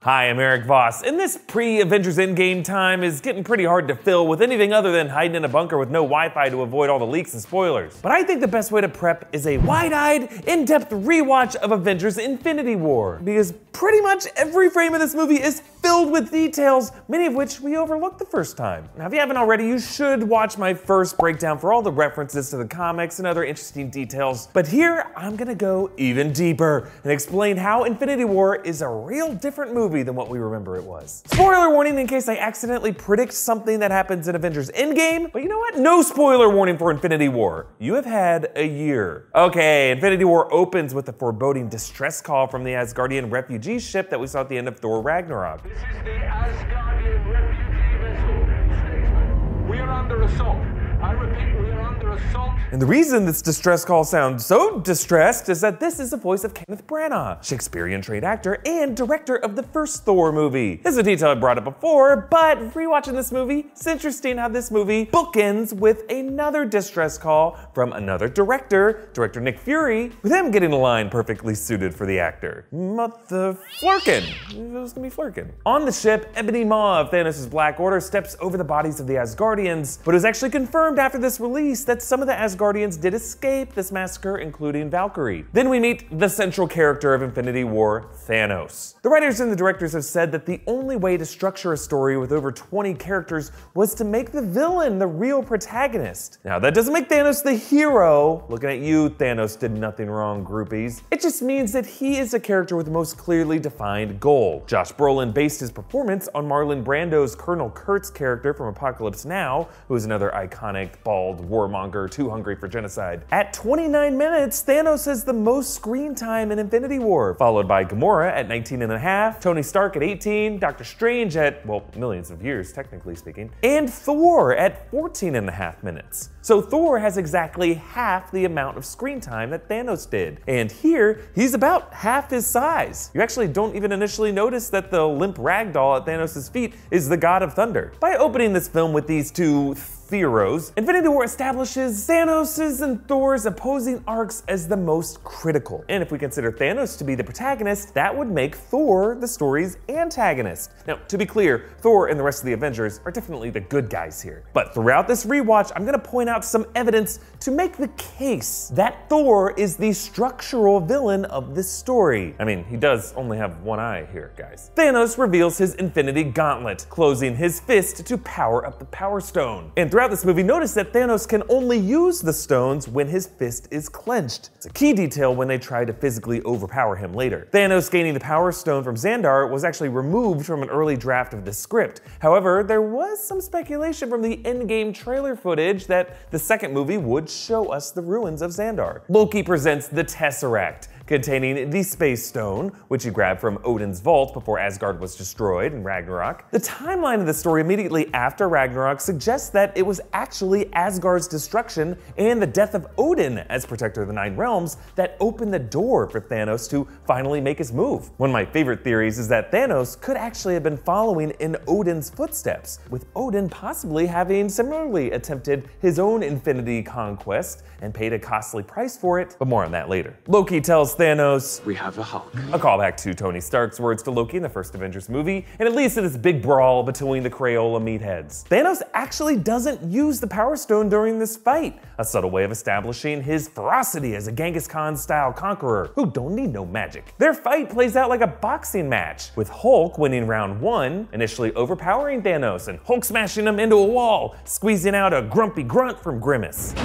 Hi, I'm Erik Voss, and this pre-Avengers Endgame time is getting pretty hard to fill with anything other than hiding in a bunker with no Wi-Fi to avoid all the leaks and spoilers. But I think the best way to prep is a wide-eyed, in-depth rewatch of Avengers Infinity War, because pretty much every frame of this movie is filled with details, many of which we overlooked the first time. Now, if you haven't already, you should watch my first breakdown for all the references to the comics and other interesting details. But here, I'm gonna go even deeper and explain how Infinity War is a real different movie than what we remember it was. Spoiler warning in case I accidentally predict something that happens in Avengers Endgame, but you know what? No spoiler warning for Infinity War. You have had a year. Okay, Infinity War opens with a foreboding distress call from the Asgardian refugee ship that we saw at the end of Thor Ragnarok. This is the Asgardian refugee vessel. We are under assault. I repeat, we are under assault. And the reason this distress call sounds so distressed is that this is the voice of Kenneth Branagh, Shakespearean-trained actor and director of the first Thor movie. This is a detail I brought up before, but rewatching this movie, it's interesting how this movie bookends with another distress call from another director, Nick Fury, with him getting a line perfectly suited for the actor. Motherflurkin. It was gonna be Flurkin. On the ship, Ebony Maw of Thanos' Black Order steps over the bodies of the Asgardians, but it was actually confirmed after this release that some of the Asgardians did escape this massacre, including Valkyrie. Then we meet the central character of Infinity War, Thanos. The writers and the directors have said that the only way to structure a story with over 20 characters was to make the villain the real protagonist. Now, that doesn't make Thanos the hero. Looking at you, Thanos did nothing wrong, groupies. It just means that he is a character with the most clearly defined goal. Josh Brolin based his performance on Marlon Brando's Colonel Kurtz character from Apocalypse Now, who is another iconic, bald warmonger too hungry for genocide. At 29 minutes, Thanos has the most screen time in Infinity War, followed by Gamora at 19 and a half, Tony Stark at 18, Doctor Strange at, well, millions of years, technically speaking, and Thor at 14 and a half minutes. So Thor has exactly half the amount of screen time that Thanos did. And here, he's about half his size. You actually don't even initially notice that the limp ragdoll at Thanos' feet is the God of Thunder. By opening this film with these two heroes, Infinity War establishes Thanos' and Thor's opposing arcs as the most critical. And if we consider Thanos to be the protagonist, that would make Thor the story's antagonist. Now, to be clear, Thor and the rest of the Avengers are definitely the good guys here. But throughout this rewatch, I'm gonna point out some evidence to make the case that Thor is the structural villain of this story. I mean, he does only have one eye here, guys. Thanos reveals his Infinity Gauntlet, closing his fist to power up the Power Stone. And throughout this movie, notice that Thanos can only use the stones when his fist is clenched. It's a key detail when they try to physically overpower him later. Thanos gaining the Power Stone from Xandar was actually removed from an early draft of the script. However, there was some speculation from the Endgame trailer footage that the second movie would show us the ruins of Xandar. Loki presents the Tesseract, containing the Space Stone, which he grabbed from Odin's vault before Asgard was destroyed in Ragnarok. The timeline of the story immediately after Ragnarok suggests that it was actually Asgard's destruction and the death of Odin as protector of the Nine Realms that opened the door for Thanos to finally make his move. One of my favorite theories is that Thanos could actually have been following in Odin's footsteps, with Odin possibly having similarly attempted his own infinity conquest and paid a costly price for it, but more on that later. Loki tells Thanos, "We have a Hulk." A callback to Tony Stark's words to Loki in the first Avengers movie, and it leads to this big brawl between the Crayola meatheads. Thanos actually doesn't use the Power Stone during this fight, a subtle way of establishing his ferocity as a Genghis Khan-style conqueror who don't need no magic. Their fight plays out like a boxing match, with Hulk winning round 1, initially overpowering Thanos, and Hulk smashing him into a wall, squeezing out a grumpy grunt from Grimace.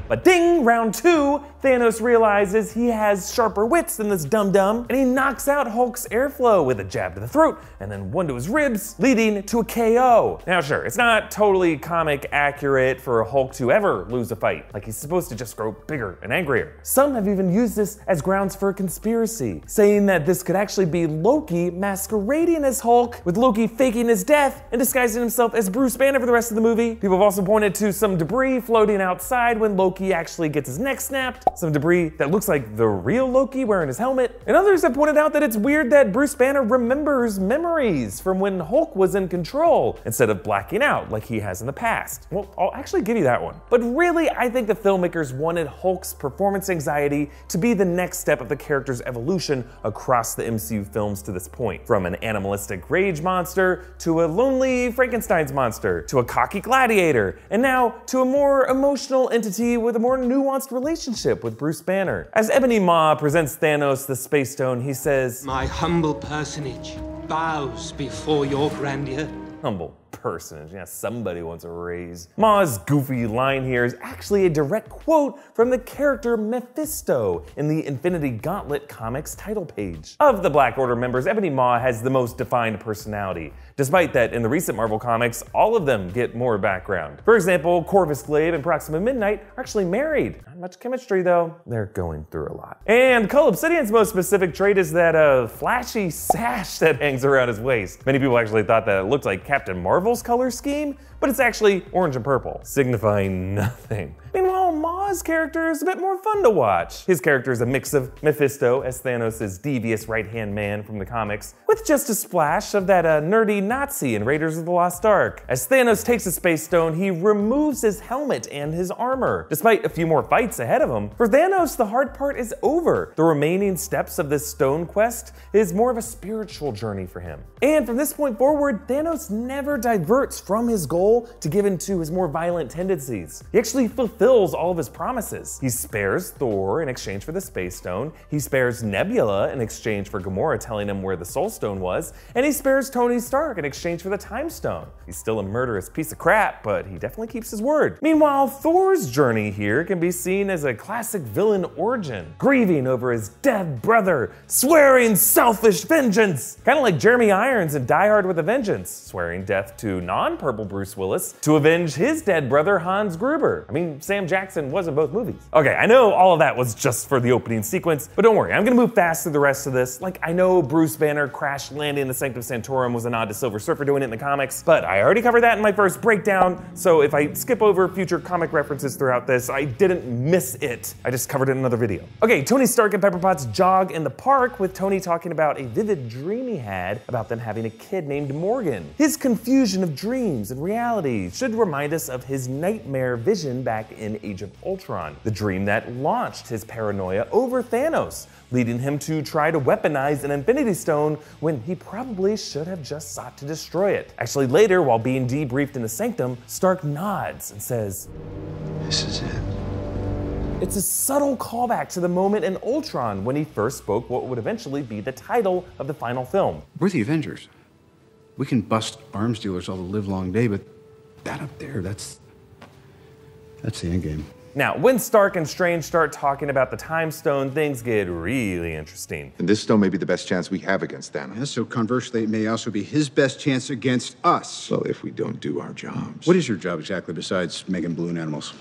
But ding, round 2, Thanos realizes he has sharper wits than this dum-dum, and he knocks out Hulk's airflow with a jab to the throat, and then one to his ribs, leading to a KO. Now sure, it's not totally comic accurate for Hulk to ever lose a fight. Like, he's supposed to just grow bigger and angrier. Some have even used this as grounds for a conspiracy, saying that this could actually be Loki masquerading as Hulk, with Loki faking his death and disguising himself as Bruce Banner for the rest of the movie. People have also pointed to some debris floating outside when Loki actually gets his neck snapped, some debris that looks like the real Loki wearing his helmet, and others have pointed out that it's weird that Bruce Banner remembers memories from when Hulk was in control instead of blacking out like he has in the past. Well, I'll actually give you that one. But really, I think the filmmakers wanted Hulk's performance anxiety to be the next step of the character's evolution across the MCU films to this point. From an animalistic rage monster, to a lonely Frankenstein's monster, to a cocky gladiator, and now to a more emotional entity with a more nuanced relationship with Bruce Banner. As Ebony Maw presents Thanos the Space Stone, he says, "My humble personage bows before your grandeur." Humble personage, yeah, somebody wants a raise. Maw's goofy line here is actually a direct quote from the character Mephisto in the Infinity Gauntlet comics title page. Of the Black Order members, Ebony Maw has the most defined personality, despite that in the recent Marvel comics, all of them get more background. For example, Corvus Glaive and Proxima Midnight are actually married. Not much chemistry though, they're going through a lot. And Cull Obsidian's most specific trait is that flashy sash that hangs around his waist. Many people actually thought that it looked like Captain Marvel's color scheme, but it's actually orange and purple, signifying nothing. Meanwhile, Maw's character is a bit more fun to watch. His character is a mix of Mephisto as Thanos' devious right-hand man from the comics, with just a splash of that nerdy Nazi in Raiders of the Lost Ark. As Thanos takes a space stone, he removes his helmet and his armor. Despite a few more fights ahead of him, for Thanos, the hard part is over. The remaining steps of this stone quest is more of a spiritual journey for him. And from this point forward, Thanos never diverts from his goal to give in to his more violent tendencies. He actually fulfills all of his promises. He spares Thor in exchange for the Space Stone, he spares Nebula in exchange for Gamora telling him where the Soul Stone was, and he spares Tony Stark in exchange for the Time Stone. He's still a murderous piece of crap, but he definitely keeps his word. Meanwhile, Thor's journey here can be seen as a classic villain origin, grieving over his dead brother, swearing selfish vengeance. Kind of like Jeremy Irons in Die Hard with a Vengeance, swearing death to non-purple Bruce Willis to avenge his dead brother Hans Gruber. I mean, Sam Jackson was in both movies. Okay, I know all of that was just for the opening sequence, but don't worry, I'm gonna move fast through the rest of this. Like, I know Bruce Banner crash landing the Sanctum Sanctorum was a nod to Silver Surfer doing it in the comics, but I already covered that in my first breakdown, so if I skip over future comic references throughout this, I didn't miss it. I just covered it in another video. Okay, Tony Stark and Pepper Potts jog in the park with Tony talking about a vivid dream he had about them having a kid named Morgan. His confusion of dreams and reality should remind us of his nightmare vision back in Age of Ultron, the dream that launched his paranoia over Thanos, leading him to try to weaponize an Infinity Stone when he probably should have just sought to destroy it. Actually, later, while being debriefed in the Sanctum, Stark nods and says, This is it. It's a subtle callback to the moment in Ultron when he first spoke what would eventually be the title of the final film. We're the Avengers. We can bust arms dealers all the livelong day, but that up there, that's the endgame. Now, when Stark and Strange start talking about the Time Stone, things get really interesting. And this stone may be the best chance we have against Thanos. Yeah, so conversely, it may also be his best chance against us. Well, if we don't do our jobs. What is your job exactly besides making balloon animals?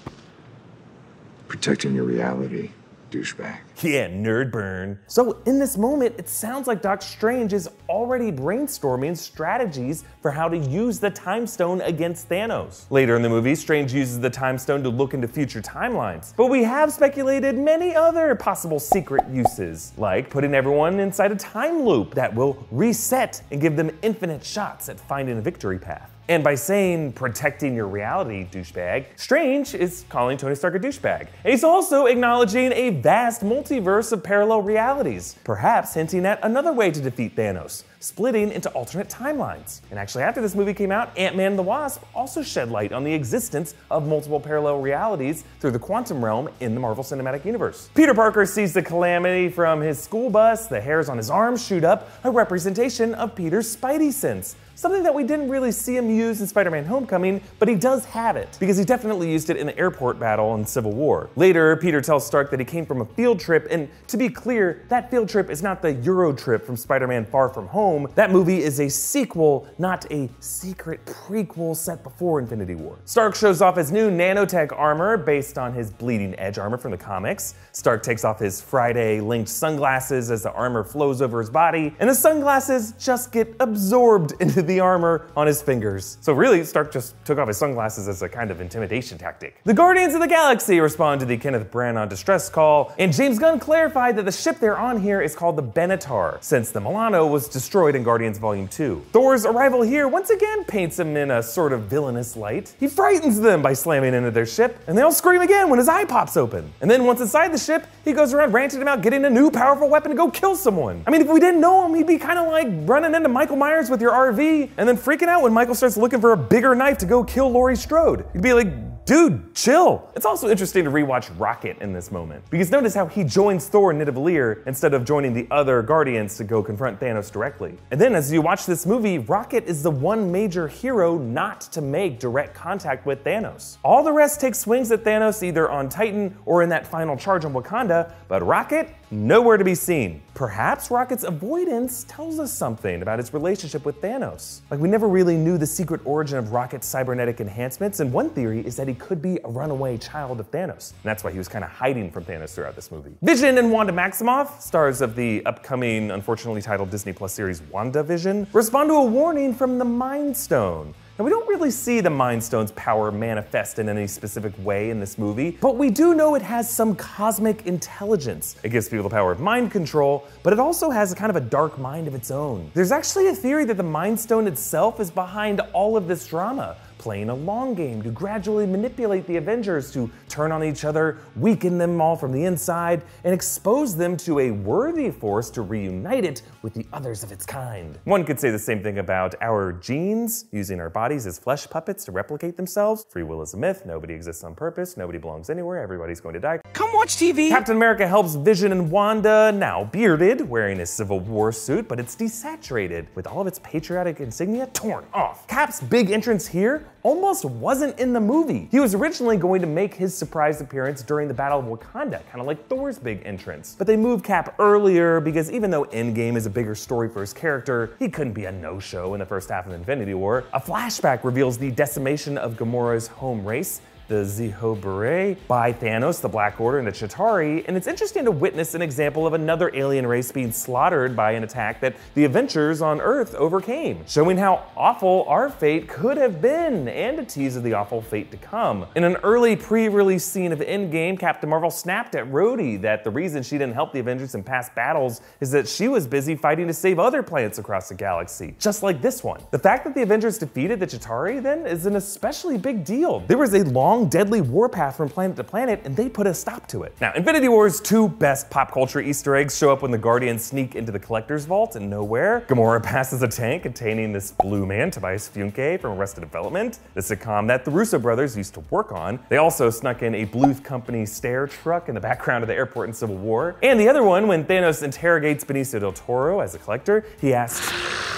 Protecting your reality, douchebag. Yeah, nerd burn. So in this moment, it sounds like Doc Strange is already brainstorming strategies for how to use the Time Stone against Thanos. Later in the movie, Strange uses the Time Stone to look into future timelines. But we have speculated many other possible secret uses, like putting everyone inside a time loop that will reset and give them infinite shots at finding a victory path. And by saying protecting your reality, douchebag, Strange is calling Tony Stark a douchebag. And he's also acknowledging a vast multiverse of parallel realities, perhaps hinting at another way to defeat Thanos, splitting into alternate timelines. And actually, after this movie came out, Ant-Man and the Wasp also shed light on the existence of multiple parallel realities through the quantum realm in the Marvel Cinematic Universe. Peter Parker sees the calamity from his school bus, the hairs on his arms shoot up, a representation of Peter's Spidey sense. Something that we didn't really see him use in Spider-Man Homecoming, but he does have it, because he definitely used it in the airport battle in Civil War. Later, Peter tells Stark that he came from a field trip, and to be clear, that field trip is not the Euro trip from Spider-Man Far From Home, home, that movie is a sequel, not a secret prequel set before Infinity War. Stark shows off his new nanotech armor based on his bleeding edge armor from the comics. Stark takes off his Friday-linked sunglasses as the armor flows over his body, and the sunglasses just get absorbed into the armor on his fingers. So really, Stark just took off his sunglasses as a kind of intimidation tactic. The Guardians of the Galaxy respond to the Kenneth Branagh distress call, and James Gunn clarified that the ship they're on here is called the Benatar, since the Milano was destroyed in Guardians Volume 2. Thor's arrival here once again paints him in a sort of villainous light. He frightens them by slamming into their ship, and they all scream again when his eye pops open. And then once inside the ship, he goes around ranting about getting a new powerful weapon to go kill someone. I mean, if we didn't know him, he'd be kind of like running into Michael Myers with your RV, and then freaking out when Michael starts looking for a bigger knife to go kill Laurie Strode. You'd be like, dude, chill. It's also interesting to rewatch Rocket in this moment, because notice how he joins Thor and Nidavellir instead of joining the other Guardians to go confront Thanos directly. And then as you watch this movie, Rocket is the one major hero not to make direct contact with Thanos. All the rest take swings at Thanos either on Titan or in that final charge on Wakanda, but Rocket, nowhere to be seen. Perhaps Rocket's avoidance tells us something about his relationship with Thanos. Like, we never really knew the secret origin of Rocket's cybernetic enhancements, and one theory is that he could be a runaway child of Thanos. And that's why he was kind of hiding from Thanos throughout this movie. Vision and Wanda Maximoff, stars of the upcoming, unfortunately titled Disney Plus series WandaVision, respond to a warning from the Mind Stone. Now, we don't really see the Mind Stone's power manifest in any specific way in this movie, but we do know it has some cosmic intelligence. It gives people the power of mind control, but it also has a kind of a dark mind of its own. There's actually a theory that the Mind Stone itself is behind all of this drama, playing a long game to gradually manipulate the Avengers to turn on each other, weaken them all from the inside, and expose them to a worthy force to reunite it with the others of its kind. One could say the same thing about our genes, using our bodies as flesh puppets to replicate themselves. Free will is a myth, nobody exists on purpose, nobody belongs anywhere, everybody's going to die. Come watch TV! Captain America helps Vision and Wanda, now bearded, wearing a Civil War suit, but it's desaturated, with all of its patriotic insignia torn off. Cap's big entrance here almost wasn't in the movie. He was originally going to make his surprise appearance during the Battle of Wakanda, kind of like Thor's big entrance. But they moved Cap earlier because even though Endgame is a bigger story for his character, he couldn't be a no-show in the first half of Infinity War. A flashback reveals the decimation of Gamora's home race, the Zeho by Thanos, the Black Order, and the Chitauri, and it's interesting to witness an example of another alien race being slaughtered by an attack that the Avengers on Earth overcame, showing how awful our fate could have been, and a tease of the awful fate to come. In an early pre-release scene of Endgame, Captain Marvel snapped at Rhodey that the reason she didn't help the Avengers in past battles is that she was busy fighting to save other planets across the galaxy, just like this one. The fact that the Avengers defeated the Chitauri, then, is an especially big deal. There was a long, deadly warpath from planet to planet, and they put a stop to it. Now, Infinity War's two best pop culture Easter eggs show up when the Guardians sneak into the Collector's Vault in nowhere. Gamora passes a tank containing this blue man, Tobias Funke, from Arrested Development, the sitcom that the Russo brothers used to work on. They also snuck in a Bluth Company stair truck in the background of the airport in Civil War. And the other one, when Thanos interrogates Benicio del Toro as a collector, he asks,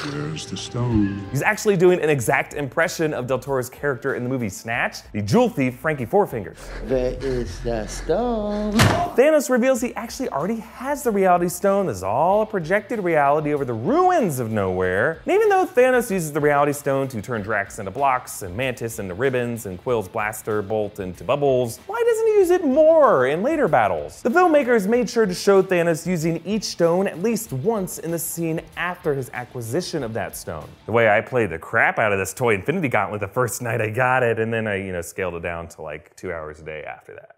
"Where's the stone?" He's actually doing an exact impression of Del Toro's character in the movie Snatch, the jewel thief Frankie Four Fingers. Where is the stone? Thanos reveals he actually already has the Reality Stone. This is all a projected reality over the ruins of nowhere. And even though Thanos uses the Reality Stone to turn Drax into blocks, and Mantis into ribbons, and Quill's blaster bolt into bubbles, why doesn't he use it more in later battles? The filmmakers made sure to show Thanos using each stone at least once in the scene after his acquisition of that stone. The way I played the crap out of this toy Infinity Gauntlet the first night I got it, and then I, scaled it down to like 2 hours a day after that.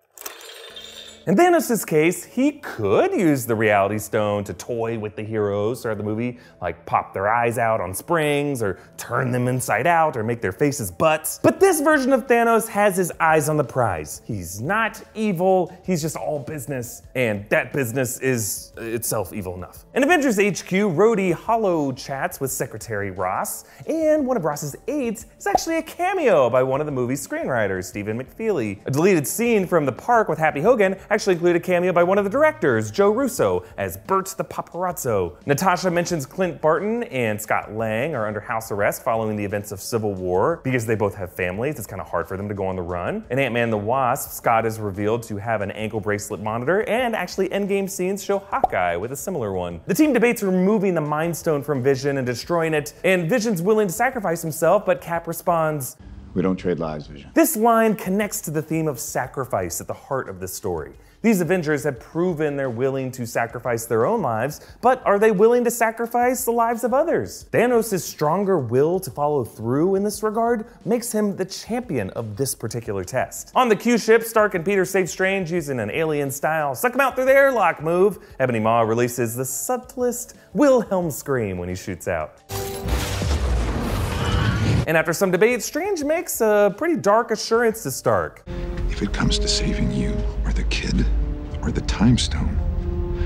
In Thanos' case, he could use the Reality Stone to toy with the heroes throughout the movie, like pop their eyes out on springs, or turn them inside out, or make their faces butts. But this version of Thanos has his eyes on the prize. He's not evil, he's just all business, and that business is itself evil enough. In Avengers HQ, Rhodey hollow chats with Secretary Ross, and one of Ross's aides is actually a cameo by one of the movie's screenwriters, Stephen McFeely. A deleted scene from the park with Happy Hogan actually include a cameo by one of the directors, Joe Russo, as Bert the Paparazzo. Natasha mentions Clint Barton and Scott Lang are under house arrest following the events of Civil War. Because they both have families, it's kind of hard for them to go on the run. In Ant-Man and the Wasp, Scott is revealed to have an ankle bracelet monitor, and actually Endgame scenes show Hawkeye with a similar one. The team debates removing the Mind Stone from Vision and destroying it, and Vision's willing to sacrifice himself, but Cap responds, We don't trade lives, Vision. This line connects to the theme of sacrifice at the heart of this story. These Avengers have proven they're willing to sacrifice their own lives, but are they willing to sacrifice the lives of others? Thanos' stronger will to follow through in this regard makes him the champion of this particular test. On the Q ship, Stark and Peter save Strange using an alien-style suck him out through the airlock move. Ebony Maw releases the subtlest Wilhelm scream when he shoots out. And after some debate, Strange makes a pretty dark assurance to Stark. If it comes to saving you, or the kid, or the time stone,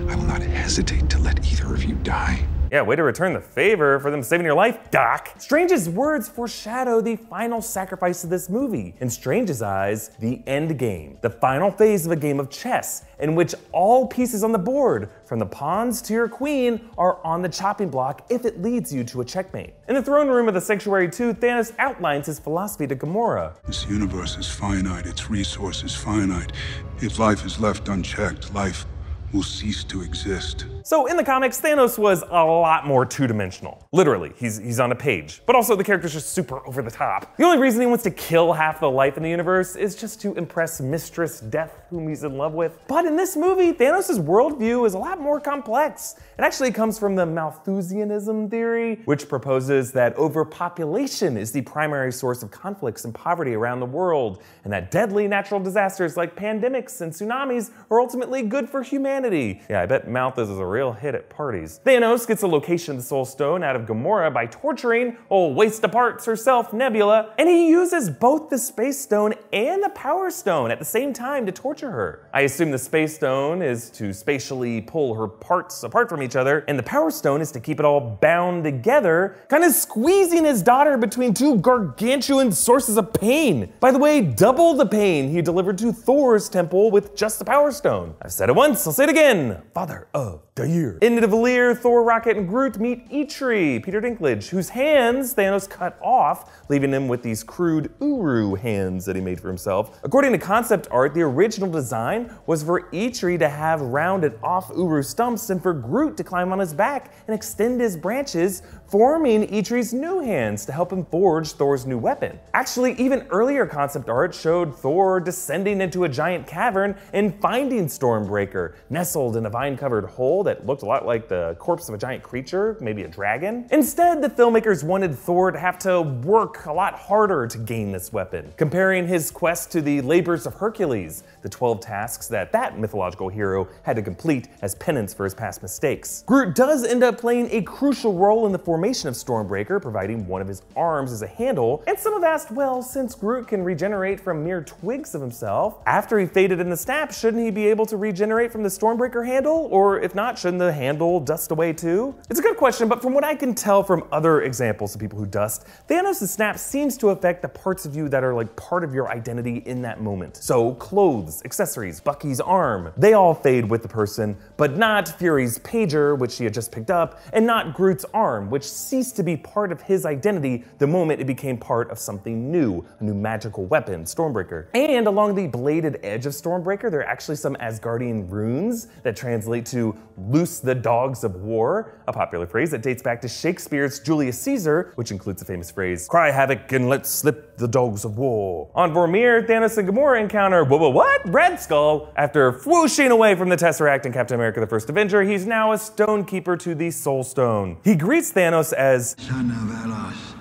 I will not hesitate to let either of you die. Yeah, way to return the favor for them saving your life, Doc. Strange's words foreshadow the final sacrifice of this movie. In Strange's eyes, the end game, the final phase of a game of chess, in which all pieces on the board, from the pawns to your queen, are on the chopping block if it leads you to a checkmate. In the throne room of the Sanctuary 2, Thanos outlines his philosophy to Gamora. This universe is finite, its resources finite. If life is left unchecked, life will cease to exist. So in the comics, Thanos was a lot more two-dimensional. Literally, he's on a page. But also the character's just super over the top. The only reason he wants to kill half the life in the universe is just to impress Mistress Death, whom he's in love with. But in this movie, Thanos' worldview is a lot more complex. It actually comes from the Malthusianism theory, which proposes that overpopulation is the primary source of conflicts and poverty around the world, and that deadly natural disasters like pandemics and tsunamis are ultimately good for humanity. Yeah, I bet Malthus is a real hit at parties. Thanos gets a location of the Soul Stone out of Gamora by torturing old waste of parts herself, Nebula, and he uses both the Space Stone and the Power Stone at the same time to torture her. I assume the Space Stone is to spatially pull her parts apart from each other, and the Power Stone is to keep it all bound together, kind of squeezing his daughter between two gargantuan sources of pain. By the way, double the pain he delivered to Thor's temple with just the Power Stone. I've said it once, I'll say it again. Father of the year. In Nidavellir, Thor, Rocket, and Groot meet Eitri, Peter Dinklage, whose hands Thanos cut off, leaving him with these crude Uru hands that he made for himself. According to concept art, the original design was for Eitri to have rounded off Uru stumps and for Groot to climb on his back and extend his branches, forming Eitri's new hands to help him forge Thor's new weapon. Actually, even earlier concept art showed Thor descending into a giant cavern and finding Stormbreaker, nestled in a vine-covered hole that looked a lot like the corpse of a giant creature, maybe a dragon. Instead, the filmmakers wanted Thor to have to work a lot harder to gain this weapon, comparing his quest to the labors of Hercules, the 12 tasks that mythological hero had to complete as penance for his past mistakes. Groot does end up playing a crucial role in the formation of Stormbreaker, providing one of his arms as a handle, and some have asked, well, since Groot can regenerate from mere twigs of himself, after he faded in the snap, shouldn't he be able to regenerate from the Stormbreaker handle? Or if not, shouldn't the handle dust away too? It's a good question, but from what I can tell from other examples of people who dust, Thanos' snap seems to affect the parts of you that are like part of your identity in that moment. So clothes, accessories, Bucky's arm, they all fade with the person, but not Fury's pager, which she had just picked up, and not Groot's arm, which ceased to be part of his identity the moment it became part of something new, a new magical weapon, Stormbreaker. And along the bladed edge of Stormbreaker, there are actually some Asgardian runes that translate to loose the dogs of war, a popular phrase that dates back to Shakespeare's Julius Caesar, which includes the famous phrase, cry havoc and let slip the dogs of war. On Vormir, Thanos and Gamora encounter, what? Red Skull. After whooshing away from the Tesseract in Captain America the First Avenger, he's now a stonekeeper to the Soul Stone. He greets Thanos as Son of Elos.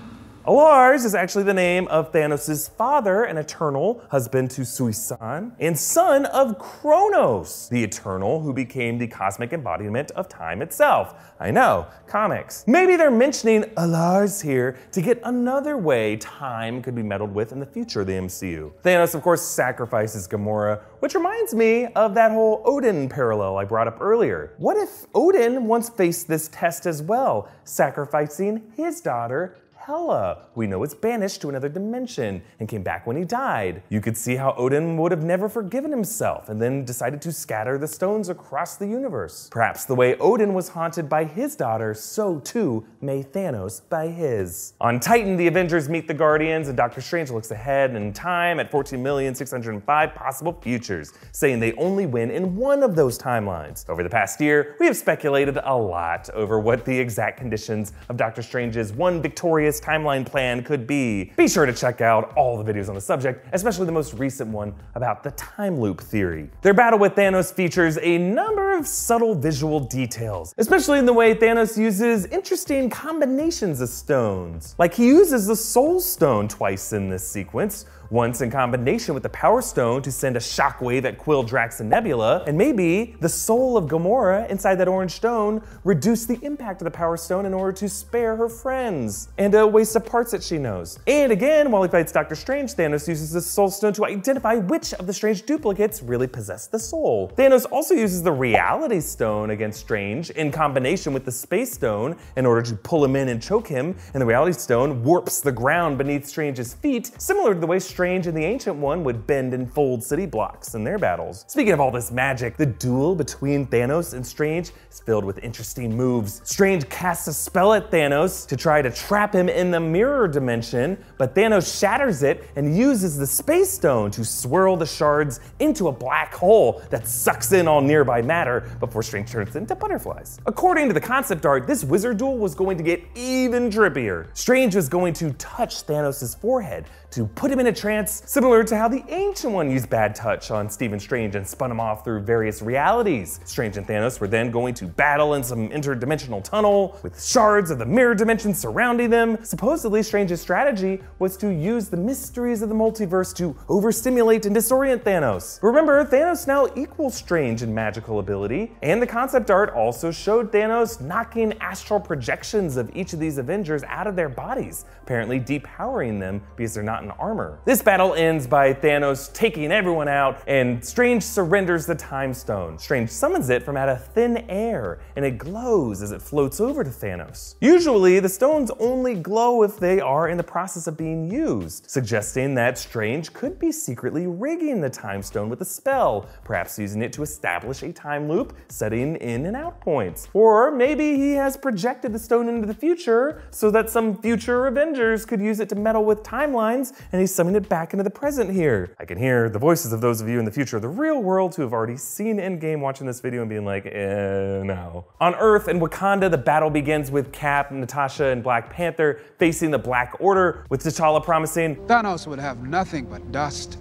Alars is actually the name of Thanos' father, an Eternal, husband to Suisan, and son of Kronos, the Eternal who became the cosmic embodiment of time itself. I know, comics. Maybe they're mentioning Alars here to get another way time could be meddled with in the future of the MCU. Thanos, of course, sacrifices Gamora, which reminds me of that whole Odin parallel I brought up earlier. What if Odin once faced this test as well, sacrificing his daughter, Hela. We know it's banished to another dimension and came back when he died. You could see how Odin would have never forgiven himself and then decided to scatter the stones across the universe. Perhaps the way Odin was haunted by his daughter, so too may Thanos by his. On Titan, the Avengers meet the Guardians, and Doctor Strange looks ahead in time at 14,605 possible futures, saying they only win in one of those timelines. Over the past year, we have speculated a lot over what the exact conditions of Doctor Strange's one victorious timeline plan could be. Be sure to check out all the videos on the subject, especially the most recent one about the time loop theory. Their battle with Thanos features a number of subtle visual details, especially in the way Thanos uses interesting combinations of stones. Like he uses the Soul Stone twice in this sequence, once in combination with the Power Stone to send a shockwave at Quill, Drax, and Nebula, and maybe the soul of Gamora inside that orange stone reduced the impact of the Power Stone in order to spare her friends and a waste of parts that she knows. And again, while he fights Doctor Strange, Thanos uses the Soul Stone to identify which of the Strange duplicates really possess the soul. Thanos also uses the Reality Stone against Strange in combination with the Space Stone in order to pull him in and choke him, and the Reality Stone warps the ground beneath Strange's feet, similar to the way Strange and the Ancient One would bend and fold city blocks in their battles. Speaking of all this magic, the duel between Thanos and Strange is filled with interesting moves. Strange casts a spell at Thanos to try to trap him in the mirror dimension, but Thanos shatters it and uses the Space Stone to swirl the shards into a black hole that sucks in all nearby matter before Strange turns into butterflies. According to the concept art, this wizard duel was going to get even trippier. Strange was going to touch Thanos' forehead to put him in a trance, similar to how the Ancient One used Bad Touch on Stephen Strange and spun him off through various realities. Strange and Thanos were then going to battle in some interdimensional tunnel with shards of the mirror dimension surrounding them. Supposedly, Strange's strategy was to use the mysteries of the multiverse to overstimulate and disorient Thanos. Remember, Thanos now equals Strange in magical ability, and the concept art also showed Thanos knocking astral projections of each of these Avengers out of their bodies, apparently depowering them because they're not in armor. This battle ends by Thanos taking everyone out, and Strange surrenders the Time Stone. Strange summons it from out of thin air, and it glows as it floats over to Thanos. Usually, the stones only glow if they are in the process of being used, suggesting that Strange could be secretly rigging the Time Stone with a spell, perhaps using it to establish a time loop, setting in and out points. Or maybe he has projected the stone into the future so that some future Avengers could use it to meddle with timelines, and he's summoning it back into the present here. I can hear the voices of those of you in the future of the real world who have already seen Endgame watching this video and being like, no. On Earth in Wakanda, the battle begins with Cap, Natasha, and Black Panther facing the Black Order, with T'Challa promising Thanos will have nothing but dust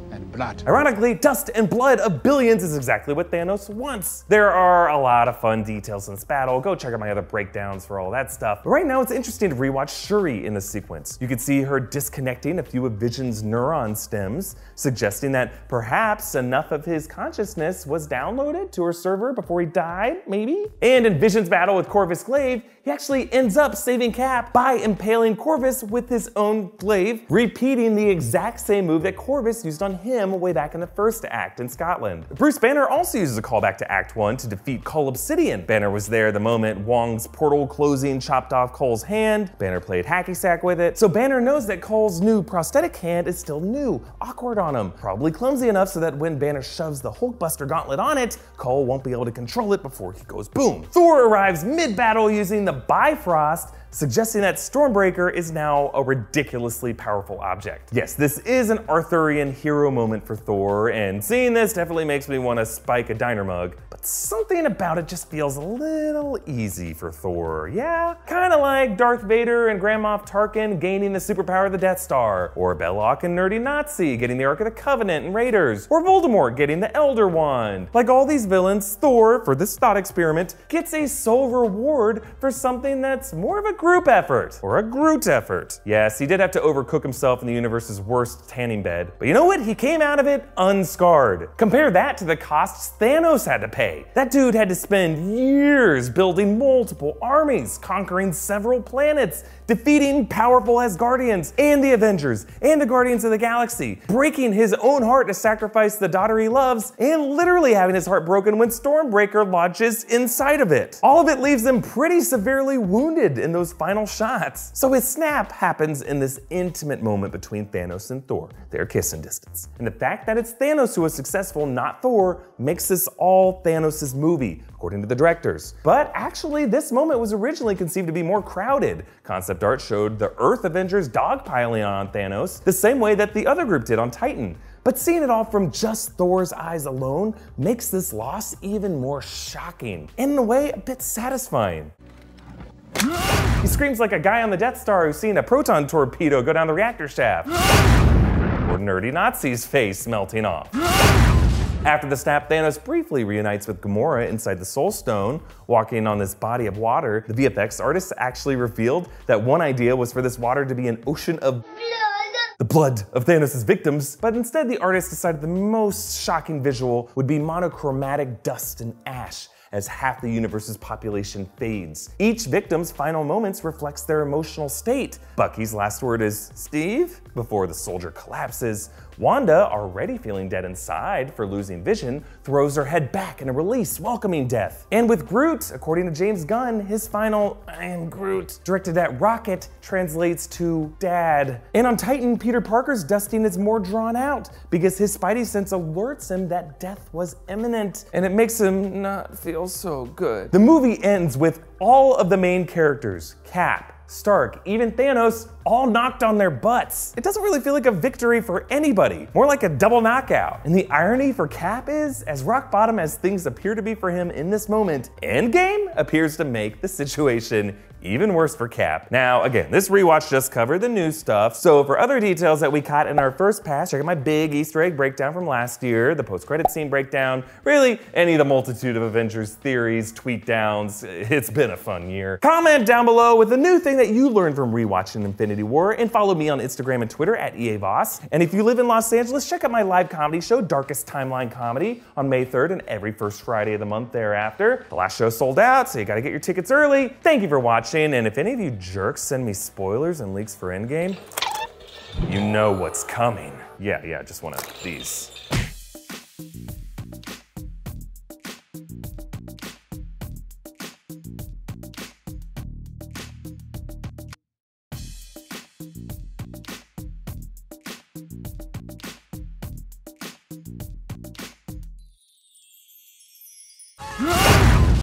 and blood. Ironically, dust and blood of billions is exactly what Thanos wants. There are a lot of fun details in this battle. Go check out my other breakdowns for all that stuff. But right now, it's interesting to rewatch Shuri in this sequence. You can see her disconnecting a few of Vision's neuron stems, suggesting that perhaps enough of his consciousness was downloaded to her server before he died, maybe? And in Vision's battle with Corvus Glaive, he actually ends up saving Cap by impaling Corvus with his own glaive, repeating the exact same move that Corvus used on him way back in the first act in Scotland. Bruce Banner also uses a callback to Act 1 to defeat Cull Obsidian. Banner was there the moment Wong's portal closing chopped off Cull's hand. Banner played hacky sack with it, so Banner knows that Cull's new prosthetic hand is still new, awkward on him, probably clumsy enough so that when Banner shoves the Hulkbuster gauntlet on it, Cull won't be able to control it before he goes boom. Thor arrives mid-battle using the Bifrost, suggesting that Stormbreaker is now a ridiculously powerful object. Yes, this is an Arthurian hero moment for Thor, and seeing this definitely makes me want to spike a diner mug, but something about it just feels a little easy for Thor, yeah? Kinda like Darth Vader and Grand Moff Tarkin gaining the superpower of the Death Star, or Belloc and Nerdy Nazi getting the Ark of the Covenant and Raiders, or Voldemort getting the Elder Wand. Like all these villains, Thor, for this thought experiment, gets a sole reward for something that's more of a group effort, or a Groot effort. Yes, he did have to overcook himself in the universe's worst tanning bed, but you know what? He came out of it unscarred. Compare that to the costs Thanos had to pay. That dude had to spend years building multiple armies, conquering several planets, defeating powerful Asgardians and the Avengers and the Guardians of the Galaxy, breaking his own heart to sacrifice the daughter he loves, and literally having his heart broken when Stormbreaker launches inside of it. All of it leaves him pretty severely wounded in those final shots. So his snap happens in this intimate moment between Thanos and Thor. They're kissing distance. And the fact that it's Thanos who was successful, not Thor, makes this all Thanos' movie, according to the directors. But actually, this moment was originally conceived to be more crowded. Concept art showed the Earth Avengers dogpiling on Thanos the same way that the other group did on Titan. But seeing it all from just Thor's eyes alone makes this loss even more shocking, and in a way, a bit satisfying. He screams like a guy on the Death Star who's seen a proton torpedo go down the reactor shaft. Or nerdy Nazi's face melting off. After the snap, Thanos briefly reunites with Gamora inside the Soul Stone. Walking on this body of water, the VFX artists actually revealed that one idea was for this water to be an ocean of the blood of Thanos' victims, but instead the artist decided the most shocking visual would be monochromatic dust and ash as half the universe's population fades. Each victim's final moments reflects their emotional state. Bucky's last word is, "Steve?" before the soldier collapses. Wanda, already feeling dead inside for losing vision, throws her head back in a release, welcoming death. And with Groot, according to James Gunn, his final "I am Groot" directed at Rocket translates to Dad. And on Titan, Peter Parker's dusting is more drawn out because his spidey sense alerts him that death was imminent, and it makes him not feel so good. The movie ends with all of the main characters, Cap, Stark, even Thanos, all knocked on their butts. It doesn't really feel like a victory for anybody, more like a double knockout. And the irony for Cap is, as rock bottom as things appear to be for him in this moment, Endgame appears to make the situation even worse for Cap. Now, again, this rewatch just covered the new stuff, so for other details that we caught in our first pass, check out my big Easter egg breakdown from last year, the post-credit scene breakdown, really any of the multitude of Avengers theories, tweet downs. It's been a fun year. Comment down below with a new thing that you learned from rewatching Infinity War, and follow me on Instagram and Twitter at Erik Voss. And if you live in Los Angeles, check out my live comedy show, Darkest Timeline Comedy, on May 3rd and every first Friday of the month thereafter. The last show sold out, so you gotta get your tickets early. Thank you for watching, and if any of you jerks send me spoilers and leaks for Endgame, you know what's coming. Yeah, just one of these.